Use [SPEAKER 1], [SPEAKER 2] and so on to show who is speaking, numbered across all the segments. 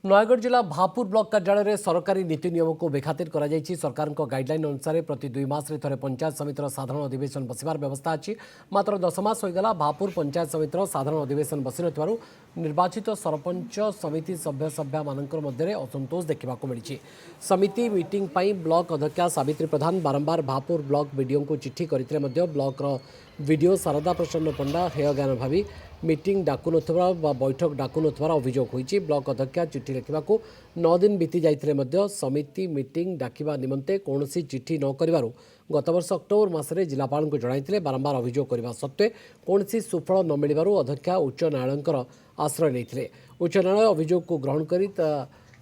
[SPEAKER 1] नयगढ़ जिला भापुर ब्लॉक कार्यालय में सरकारी नीति नियम को बेखातिर करा जायछि। सरकार गाइडलाइन अनुसार प्रति 2 मास थे पंचायत समितिर साधारण अधिवेशन बसवार व्यवस्था अच्छी। मात्र 10 मास होगला भापुर पंचायत समितिर साधारण अधिवेशन बसी न निर्वाचित सरपंच समिति सभ्या मध्य असंतोष देखा मिली। समिति मीटिंग पर ब्लॉक अध्यक्षा सावित्री प्रधान बारंबार भापुर ब्लॉक वीडियो को चिठी करते ब्लॉक वीडियो शारदा प्रसन्न पंडा हेय ज्ञान भावी मीटिंग डाकु नथिबा बैठक डाकु नथिबार अभियोग होईछि। ब्लॉक अध्यक्षा चिठी लिखिबाकू 9 दिन बीती जाइथिले मध्य समिति मीटिंग डाकिबा निमंते कौनसी चिठी न करिवारु गत वर्ष अक्टोबर मासरे जिलापाल को जणाइथिले। बारंबार अभियोग करबा सत्वे कौनसी सुफल न मिलिबारु अध्यक्षा उच्च न्यायालयकर आश्रय लेथिले। उच्च न्यायालय अभियोग को ग्रहण करी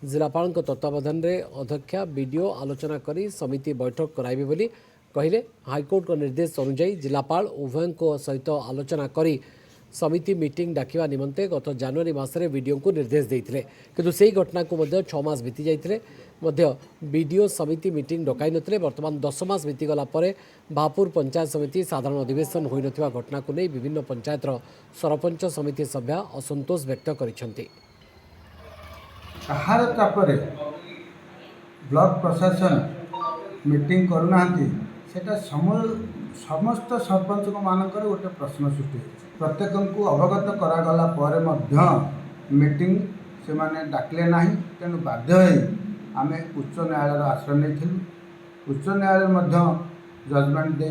[SPEAKER 1] जिलापाल तत्वावधान में अध्यक्षा वीडियो आलोचना करी समिति बैठक कराइबे बोली कहले। हाईकोर्ट को निर्देश अनुसार जिलापाल उभय सहित आलोचना करी समिति मीटिंग डाकिबा निमंते गत जनवरी मासरे वीडियो को निर्देश देते किंतु से घटना को 6 मास बीती जाते वीडियो समिति मीटिंग डकाई नथिले। वर्तमान 10 मास बीतीगला भापुर पंचायत समिति साधारण अधिवेशन होई नथिबा घटना को नहीं विभिन्न पंचायत सरपंच समिति सभ्या असंतोष व्यक्त करिसेंति।
[SPEAKER 2] कहार चापरे ब्लॉक प्रशासन मीटिंग करूनाहांती सेटा समस्त सरपंच मानकर गोटे प्रश्न सृष्टि प्रत्येक को अवगत करागला पर मध्य मीटिंग से माने डाकले नहीं। तेणु बाध्य आमे उच्च न्यायालय आश्रय नहीं। उच्च न्यायालय जजमेंट दे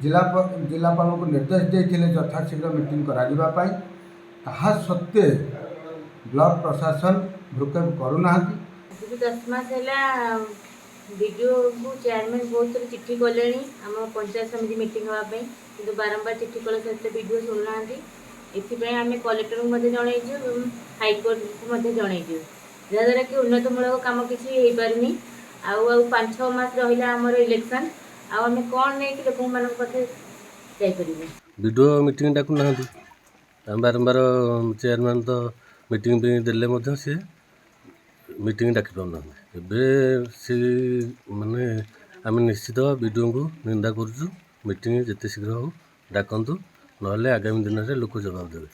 [SPEAKER 2] जिलापाल को निर्देश देते यथाशीघ्र मीटिंग करा ताहा सत्वे ब्लॉक प्रशासन भ्रुक्षेप करूना।
[SPEAKER 3] 10 मास वीडियो को चेयरमैन बहुत थोड़ी चिट्ठी कले आम पंचायत समिति मीटिंग हाँपाई कि बारंबार चिट्ठी कले सहित वीडियो शुणुना। ये आम कलेक्टर को जनईचु हाईकोर्ट को जनईचु जहाद्वारा कि उन्नतमूलक कम किसी हो पारनी। आउ 5-6 मास रहा आमर इलेक्शन आम कौन नहीं कि लोक मान पाखे जापर
[SPEAKER 4] वीडियो मीटिंग डाकू ना बारंबार चेयरमैन तो मीटिंग देले सी मीटिंग डाकी पाना से माने आम निश्चित वीडियो को निंदा करूँ। मीटिंग जिते शीघ्र हो डाकतु ना आगामी दिन में लोक जवाब देवे।